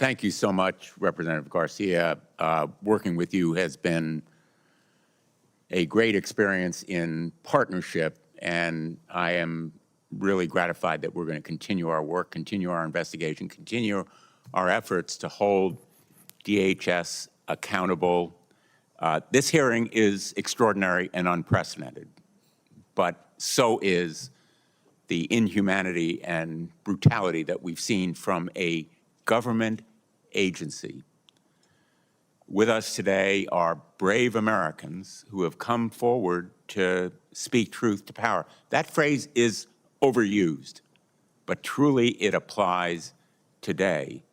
Thank you so much, Representative Garcia. Working with you has been a great experience in partnership, and I am really gratified that we're going to continue our work, continue our investigation, continue our efforts to hold DHS accountable. This hearing is extraordinary and unprecedented, but so is the inhumanity and brutality that we've seen from a government agency. With us today are brave Americans who have come forward to speak truth to power. That phrase is overused, but truly it applies today.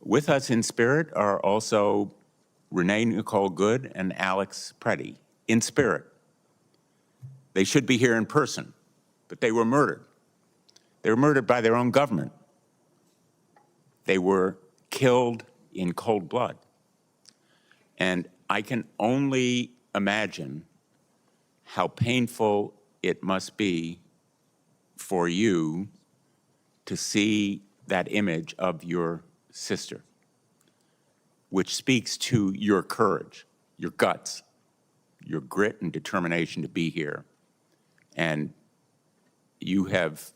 With us in spirit are also Renee Nicole Good and Alex Pretti, in spirit. They should be here in person, but they were murdered. They were murdered by their own government. They were killed in cold blood. And I can only imagine how painful it must be for you to see that image of your sister, which speaks to your courage, your guts, your grit and determination to be here. And you have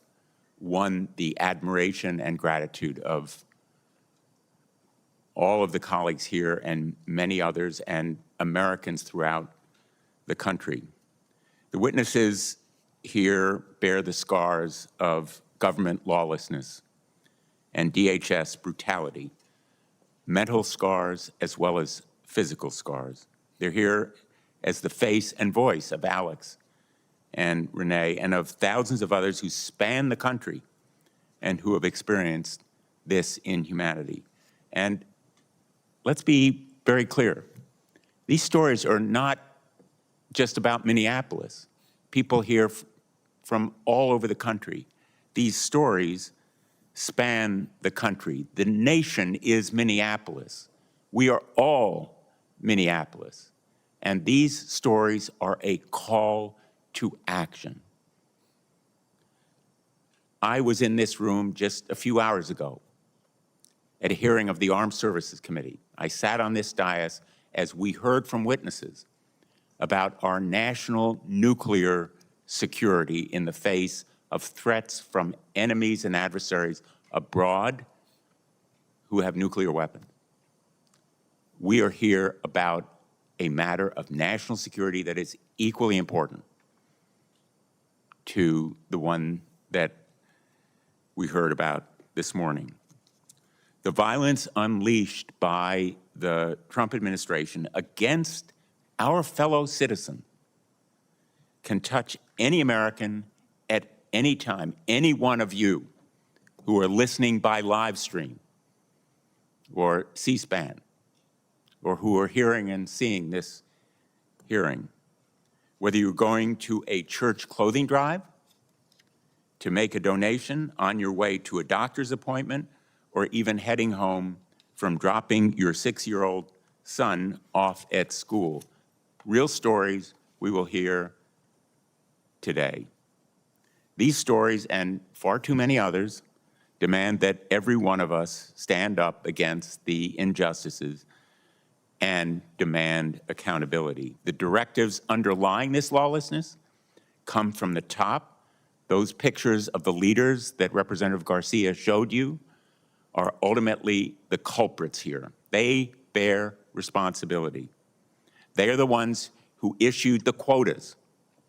won the admiration and gratitude of all of the colleagues here and many others and Americans throughout the country. The witnesses here bear the scars of government lawlessness and DHS brutality, mental scars as well as physical scars. They're here as the face and voice of Alex and Renee and of thousands of others who span the country and who have experienced this inhumanity. And let's be very clear. These stories are not just about Minneapolis. People here from all over the country. These stories span the country. The nation is Minneapolis. We are all Minneapolis. And these stories are a call to action. I was in this room just a few hours ago at a hearing of the Armed Services Committee. I sat on this dais as we heard from witnesses about our national nuclear security in the face of threats from enemies and adversaries abroad who have nuclear weapons. We are here about a matter of national security that is equally important to the one that we heard about this morning. The violence unleashed by the Trump administration against our fellow citizen can touch any American at any time, any one of you who are listening by live stream or C-SPAN, or who are hearing and seeing this hearing. Whether you're going to a church clothing drive, to make a donation on your way to a doctor's appointment, or even heading home from dropping your 6-year-old son off at school. Real stories we will hear today. These stories, and far too many others, demand that every one of us stand up against the injustices and demand accountability. The directives underlying this lawlessness come from the top. Those pictures of the leaders that Representative Garcia showed you are ultimately the culprits here. They bear responsibility. They are the ones who issued the quotas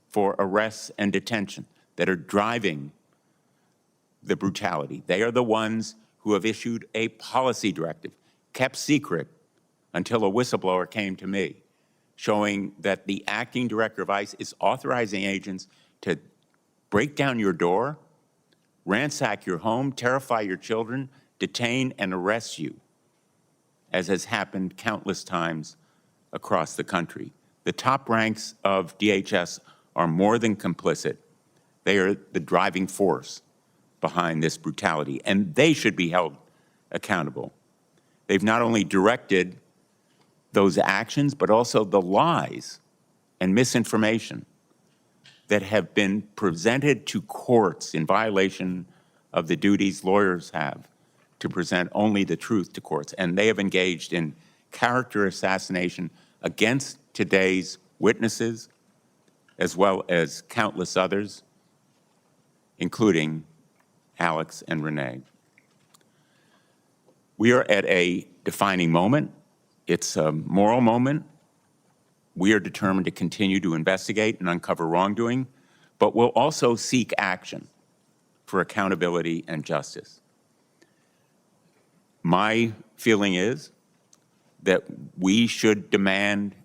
for arrests and detention that are driving the brutality. They are the ones who have issued a policy directive, kept secret until a whistleblower came to me, showing that the acting director of ICE is authorizing agents to break down your door, ransack your home, terrify your children, detain and arrest you, as has happened countless times across the country. The top ranks of DHS are more than complicit. They are the driving force behind this brutality, and they should be held accountable. They've not only directed those actions, but also the lies and misinformation that have been presented to courts in violation of the duties lawyers have to present only the truth to courts, and they have engaged in character assassination against today's witnesses, as well as countless others, including Alex and Renee. We are at a defining moment. It's a moral moment. We are determined to continue to investigate and uncover wrongdoing, but we'll also seek action for accountability and justice. My feeling is that we should demand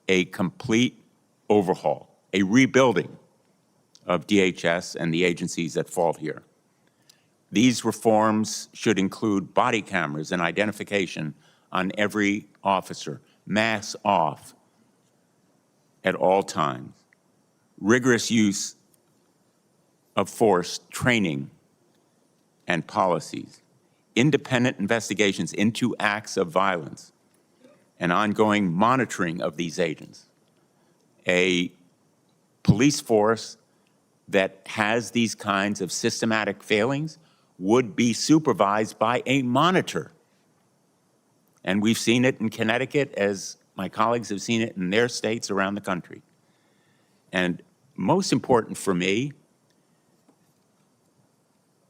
a complete overhaul, a rebuilding of DHS and the agencies that fall here. These reforms should include body cameras and identification on every officer, masks off at all times, rigorous use of force training and policies, independent investigations into acts of violence, and ongoing monitoring of these agents, a police force that has these kinds of systematic failings would be supervised by a monitor. And we've seen it in Connecticut, as my colleagues have seen it in their states around the country. And most important for me,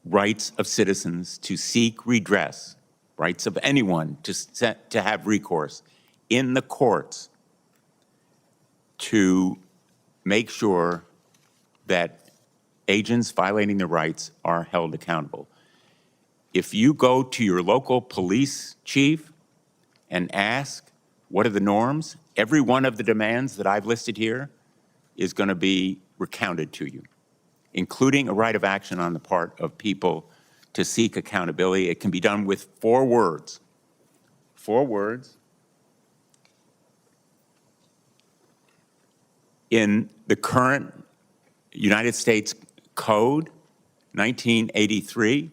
rights of citizens to seek redress, rights of anyone to have recourse in the courts to make sure that agents violating their rights are held accountable. If you go to your local police chief and ask, what are the norms? Every one of the demands that I've listed here is going to be recounted to you, including a right of action on the part of people to seek accountability. It can be done with 4 words. 4 words. In the current United States Code, 1983,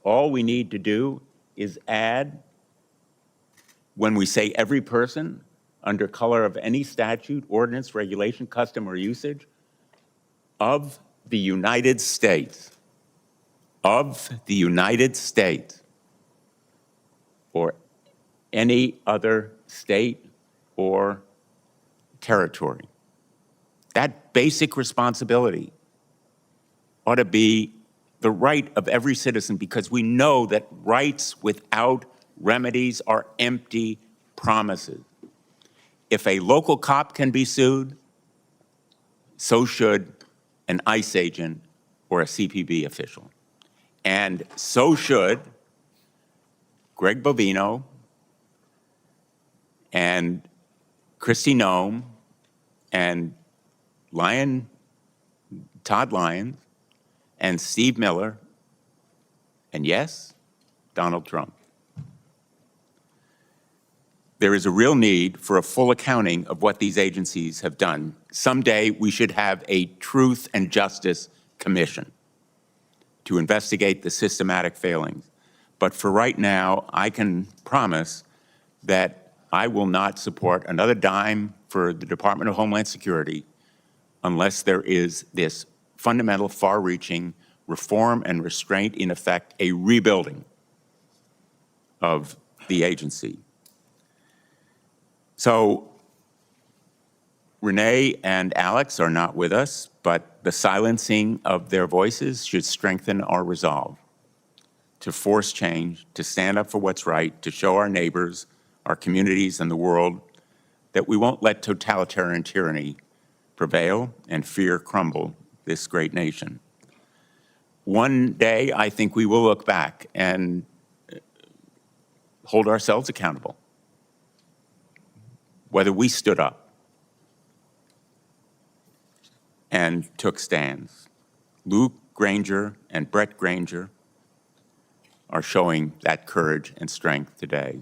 all we need to do is add, when we say every person, under color of any statute, ordinance, regulation, custom, or usage of the United States, or any other state or territory. That basic responsibility ought to be the right of every citizen, because we know that rights without remedies are empty promises. If a local cop can be sued, so should an ICE agent or a CPB official. And so should Greg Bovino and Kristi Noem and Todd Lyons and Steve Miller, and yes, Donald Trump. There is a real need for a full accounting of what these agencies have done. Someday we should have a Truth and Justice Commission to investigate the systematic failings. But for right now, I can promise that I will not support another dime for the Department of Homeland Security unless there is this fundamental, far-reaching reform and restraint, in effect, a rebuilding of the agency. So Renee and Alex are not with us, but the silencing of their voices should strengthen our resolve to force change, to stand up for what's right, to show our neighbors, our communities, and the world that we won't let totalitarian tyranny prevail and fear crumble this great nation. One day, I think we will look back and hold ourselves accountable, whether we stood up and took stands. Luke Granger and Brett Granger are showing that courage and strength today.